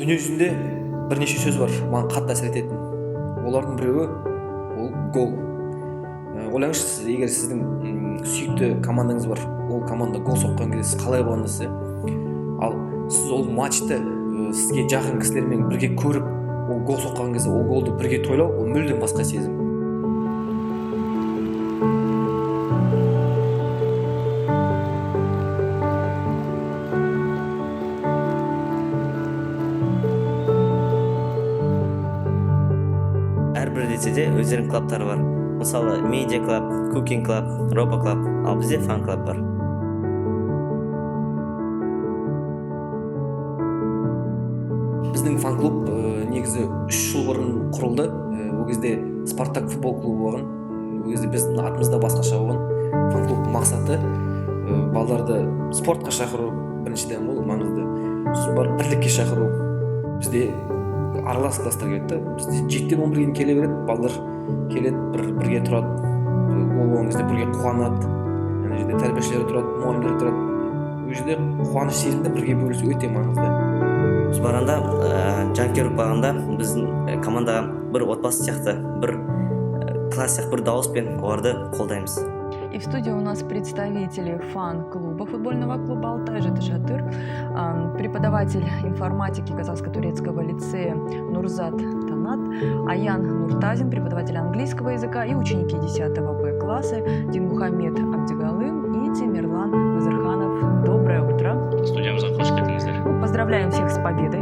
Дүние жүзінде бірнеше сөз бар, маған қатты әсер ететін. Олардың біреуі ол гол. Ойлаңызшы, егер сіздің сүйікті командаңыз бар, ол команда гол соққан кезде сіз қалай боласыз? Ал сіз ол матчты сізге жақын кісілермен бірге көріп, ол гол соққан кезде ол голды бірге тойлау, ол мүлдем басқа сезім. Әрбір лицейде өздерінің клубтары бар. Мысалы, медиа клуб, кукинг клуб, робо клуб, ал бізде фан клуб бар. Біздің фан клуб негізі 3 жыл бұрын құрылды. Ол кезде Спартак футбол клубы болған. Ол кезде біздің атымызда басқаша болған. Фан клубтың мақсаты балаларды спортқа шақыру, біріншіден ол маңызды. Сосын барып бірлікке шақыру. Бізде аралас класстар келеді. Бізде 7-тен 11-ге келе береді, балалар келеді, бірге тұрады, гол болған кезде бірге қуанады. Ана жерде тәрбиешілер тұрады, мұғалімдер тұрады. Ол жерде қуаныш сезімді бірге бөлісу өте маңызды. Біз барғанда, жанкер бағында біздің командаға бір отбасы сияқты, бір класс сияқты, бір дауыспен оларды қолдаймыз. И в студии у нас представители фан-клуба футбольного клуба «Алтай» Жаты-Жатыр, преподаватель информатики Казахско-турецкого лицея Нурзат Танат, Аян Нуртазин, преподаватель английского языка, и ученики 10 Б класса Динмухамед Абдигалым и Тимирлан Мазырханов. Доброе утро. Студиямызға қош келдіңіздер. Поздравляем всех с победой.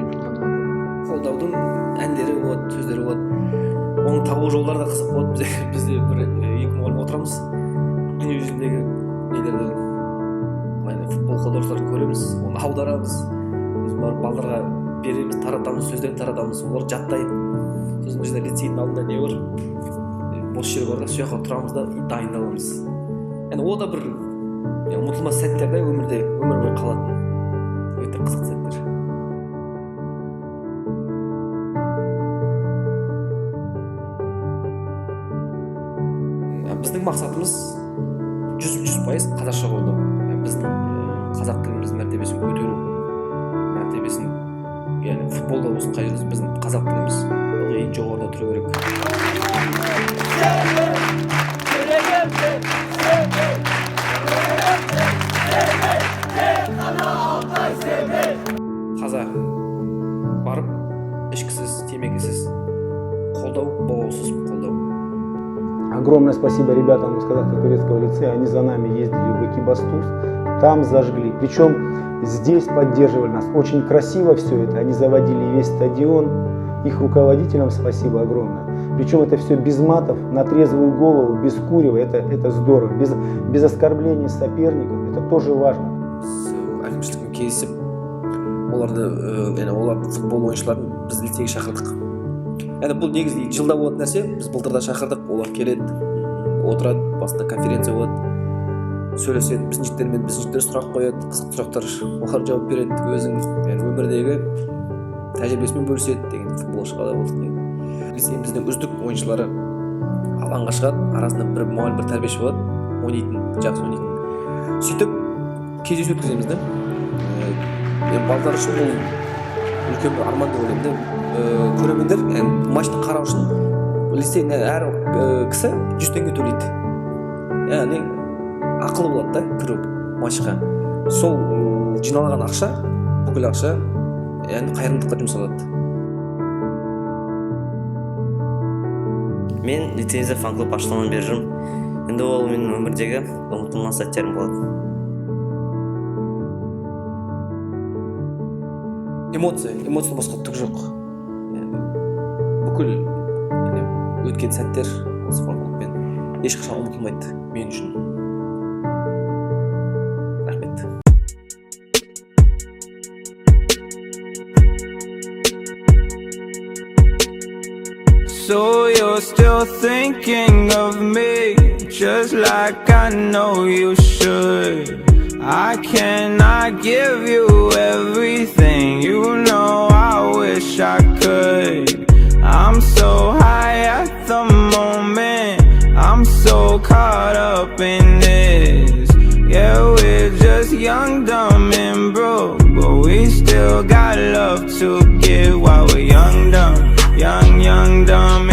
Қолдаудың әндері болады, сөздері болады. Оның табу жолдары да қызық болады. Бізде бір 2 мұғалім отырамыз. Дүние жүзіндегі нелерді, футбол қолдаушыларды көреміз, оны аударамыз. Біз барып балаларға береміз, таратамыз, сөздерін таратамыз, олар жаттайды. Сосын жерде лицейдің алдында не бар? Бос жер бар да, сол жаққа тұрамыз да дайындаламыз. Ол да бір ұмытылмас сәттер да өмірде, өмір бойы қалатын өте қызық сәттер. Біздің мақсатымыз 100% қазақша қолдау. Біздің қазақ тіліміздің мәртебесін көтеру, мәртебесін, яғни футболда болсын, қай жерде біздің қазақ тіліміз ең жоғарыда тұру керек. Қаза барып, ішкісіз, темекісіз қолдау, боғаусыз қолдау. Огромное спасибо ребятам из Казахско-турецкого лицея, они за нами ездили в Экибастуз, там зажгли. Причем здесь поддерживали нас. Очень красиво все это, они заводили весь стадион. Их руководителям спасибо огромное. Причем это все без матов, на трезвую голову, без курева, это здорово. Без оскорблений соперников, это тоже важно. Әкімшілікпен кездесіп, оларды футбол ойыншыларын біз лицейге шақырдық. Бұл негізі жылда болатын нәрсе, біз былтырда шақырдық, олар келеді, отырады, басында конференция болады, сөйлеседі, біздің жігіттер сұрақ қояды, қызықты сұрақтар, олар жауап береді. Өзің өмірдегі тәжірибесімен бөліседі деген футболшы қалай болдық деген. Біздің үздік ойыншылары алаңға шығады, арасында бір мұғалім, бір тәрбиеші болады, жақсы ойнайтын. Сөйтіп кездесу өткіземіз да. Балдар үшін бұл үлкен бір арман деп ойлаймын да. Көрермендер матчты қарау үшін лицейдің әр кісі 100 теңге төлейді. Яғни ақылы болады да кіру матчқа. Сол жиналған ақша, бүкіл ақша қайырымдылыққа жұмсалады. Мен лицейде фан-клуб ашылғаннан бері жүрмін. Енді ол менің өмірдегі ұмытылмас сәттерім болады. Эмоция басқа түк жоқ. Бүкіл өткен сәттер осы фан-клубпен ешқашан ұмытылмайды мен үшін. Рахмет. So you're still thinking of me, just like I know you should. I cannot give you everything, you know I wish I could. I'm so high at the moment, I'm so caught up in this. Yeah, we're just young, dumb and broke, but we still got love to give while we're young, dumb, young, dumb